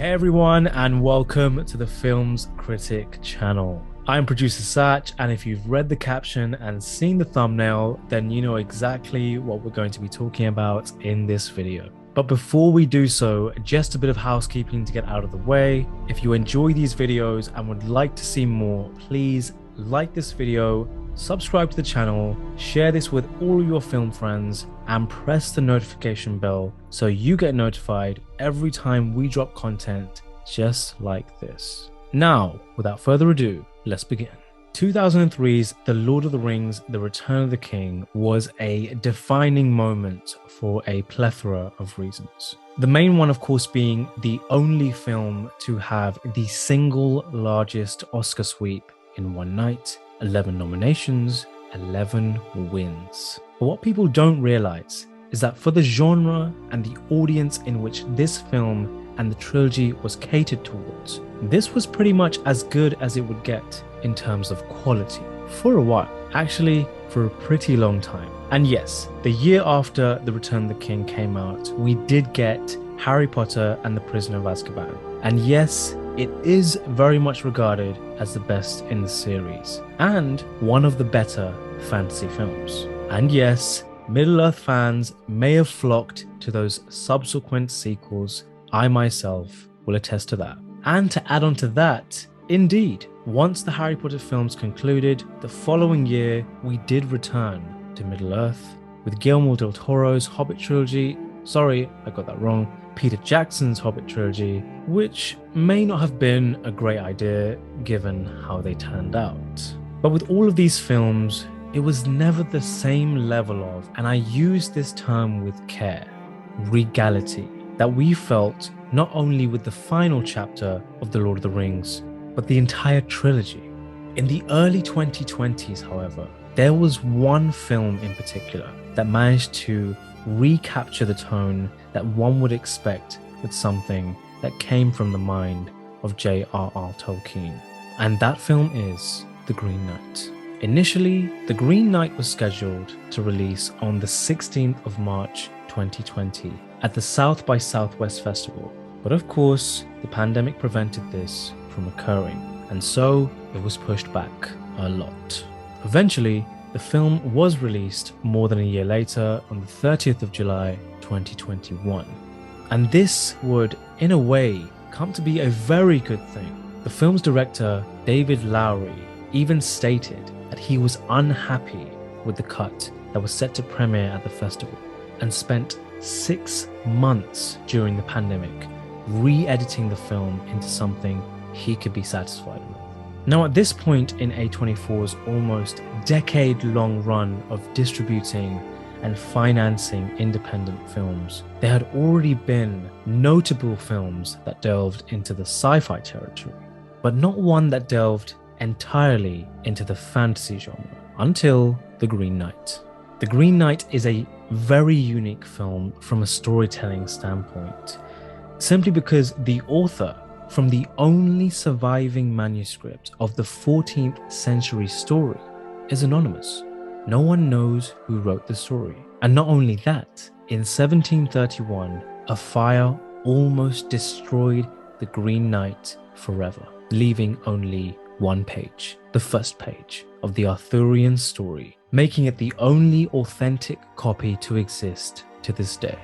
Hey everyone, and welcome to the Films Critic channel. I'm producer Satch, and if you've read the caption and seen the thumbnail, then you know exactly what we're going to be talking about in this video. But before we do so, just a bit of housekeeping to get out of the way. If you enjoy these videos and would like to see more, please like this video, subscribe to the channel, share this with all your film friends, and press the notification bell so you get notified every time we drop content just like this. Now, without further ado, let's begin. 2003's The Lord of the Rings: The Return of the King was a defining moment for a plethora of reasons. The main one, of course, being the only film to have the single largest Oscar sweep in one night, 11 nominations, 11 wins. But what people don't realize is that for the genre and the audience in which this film and the trilogy was catered towards, this was pretty much as good as it would get in terms of quality. For a while, actually for a pretty long time. And yes, the year after The Return of the King came out, we did get Harry Potter and the Prisoner of Azkaban. And yes, it is very much regarded as the best in the series and one of the better fantasy films. And yes, Middle-earth fans may have flocked to those subsequent sequels. I myself will attest to that. And to add on to that, indeed, once the Harry Potter films concluded, the following year we did return to Middle-earth with Guillermo del Toro's Hobbit trilogy. Sorry, I got that wrong. Peter Jackson's Hobbit trilogy, which may not have been a great idea given how they turned out. But with all of these films, it was never the same level of, and I use this term with care, regality, that we felt not only with the final chapter of The Lord of the Rings, but the entire trilogy. In the early 2020s, however, there was one film in particular that managed to recapture the tone that one would expect with something that came from the mind of J.R.R. Tolkien. And that film is The Green Knight. Initially, The Green Knight was scheduled to release on the 16th of March 2020 at the South by Southwest Festival. But of course, the pandemic prevented this from occurring, and so it was pushed back a lot. Eventually, the film was released more than a year later on the 30th of July 2021. And this would, in a way, come to be a very good thing. The film's director, David Lowery, even stated that he was unhappy with the cut that was set to premiere at the festival and spent 6 months during the pandemic re-editing the film into something he could be satisfied with. Now, at this point in A24's almost decade-long run of distributing and financing independent films, there had already been notable films that delved into the sci-fi territory, but not one that delved entirely into the fantasy genre until The Green Knight. The Green Knight is a very unique film from a storytelling standpoint, simply because the author, from the only surviving manuscript of the 14th century story, is anonymous. No one knows who wrote the story. And not only that, in 1731, a fire almost destroyed the Green Knight forever, leaving only one page, the first page of the Arthurian story, making it the only authentic copy to exist to this day.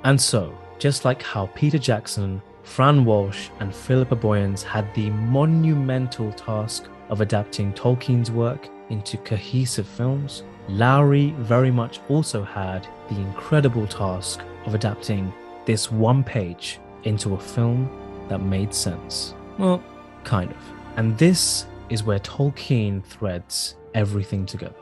And so, just like how Peter Jackson, Fran Walsh, and Philippa Boyens had the monumental task of adapting Tolkien's work into cohesive films, Lowery very much also had the incredible task of adapting this one page into a film that made sense. Well, kind of. And this is where Tolkien threads everything together.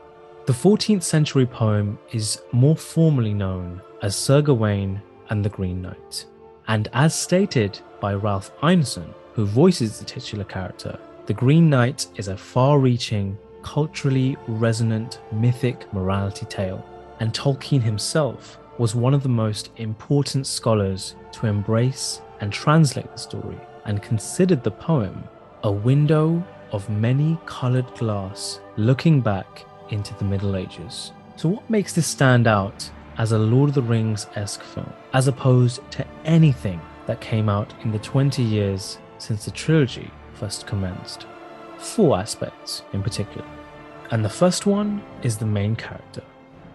The 14th century poem is more formally known as Sir Gawain and the Green Knight. And as stated by Ralph Ineson, who voices the titular character, The Green Knight is a far-reaching, culturally resonant mythic morality tale, and Tolkien himself was one of the most important scholars to embrace and translate the story, and considered the poem a window of many coloured glass looking back into the Middle Ages. So what makes this stand out as a Lord of the Rings-esque film, as opposed to anything that came out in the 20 years since the trilogy first commenced. 4 aspects in particular. And the first one is the main character.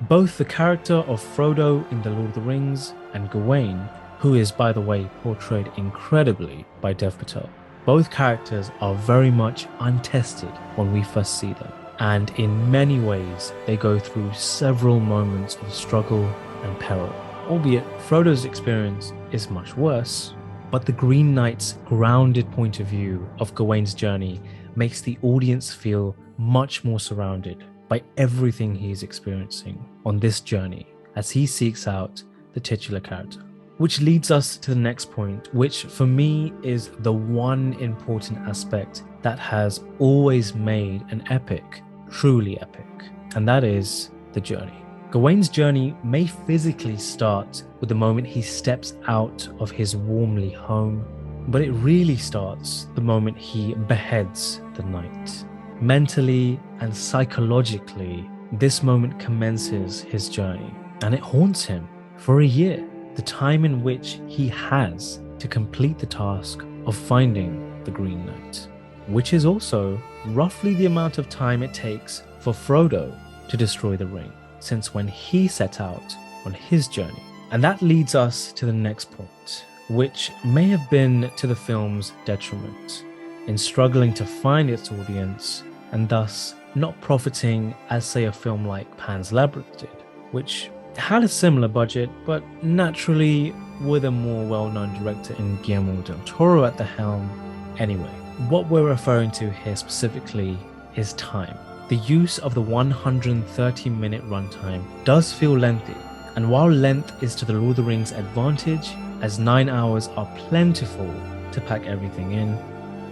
Both the character of Frodo in The Lord of the Rings and Gawain, who is, by the way, portrayed incredibly by Dev Patel. Both characters are very much untested when we first see them, and in many ways they go through several moments of struggle and peril. Albeit Frodo's experience is much worse, but the Green Knight's grounded point of view of Gawain's journey makes the audience feel much more surrounded by everything he's experiencing on this journey as he seeks out the titular character. Which leads us to the next point, which for me is the one important aspect that has always made an epic truly epic, and that is the journey. Gawain's journey may physically start with the moment he steps out of his warmly home, but it really starts the moment he beheads the knight. Mentally and psychologically, this moment commences his journey, and it haunts him for a year, the time in which he has to complete the task of finding the Green Knight, which is also roughly the amount of time it takes for Frodo to destroy the ring, since when he set out on his journey. And that leads us to the next point, which may have been to the film's detriment in struggling to find its audience and thus not profiting as, say, a film like Pan's Labyrinth did, which had a similar budget, but naturally with a more well-known director in Guillermo del Toro at the helm. Anyway, what we're referring to here specifically is time. The use of the 130-minute runtime does feel lengthy, and while length is to the Lord of the Rings' advantage, as 9 hours are plentiful to pack everything in,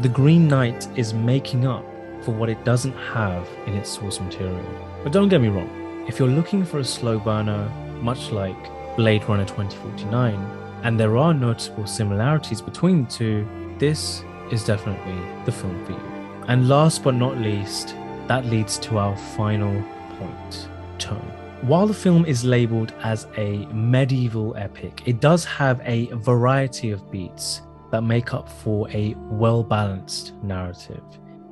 The Green Knight is making up for what it doesn't have in its source material. But don't get me wrong, if you're looking for a slow burner, much like Blade Runner 2049, and there are noticeable similarities between the two, this is definitely the film for you. And last but not least, that leads to our final point, tone. While the film is labeled as a medieval epic, it does have a variety of beats that make up for a well-balanced narrative,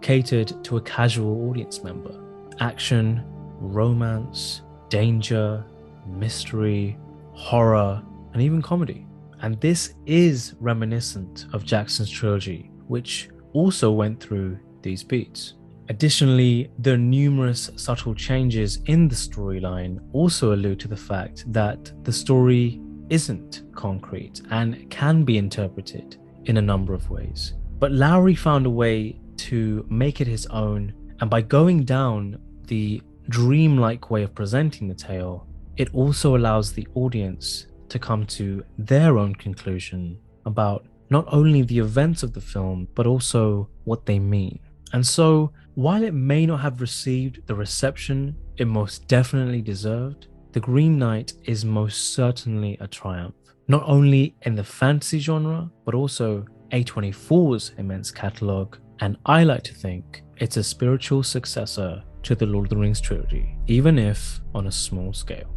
catered to a casual audience member. Action, romance, danger, mystery, horror, and even comedy. And this is reminiscent of Jackson's trilogy, which also went through these beats. Additionally, the numerous subtle changes in the storyline also allude to the fact that the story isn't concrete and can be interpreted in a number of ways. But Lowry found a way to make it his own, and by going down the dreamlike way of presenting the tale, it also allows the audience to come to their own conclusion about not only the events of the film, but also what they mean. And so, while it may not have received the reception it most definitely deserved, The Green Knight is most certainly a triumph, not only in the fantasy genre, but also A24's immense catalogue, and I like to think it's a spiritual successor to the Lord of the Rings trilogy, even if on a small scale.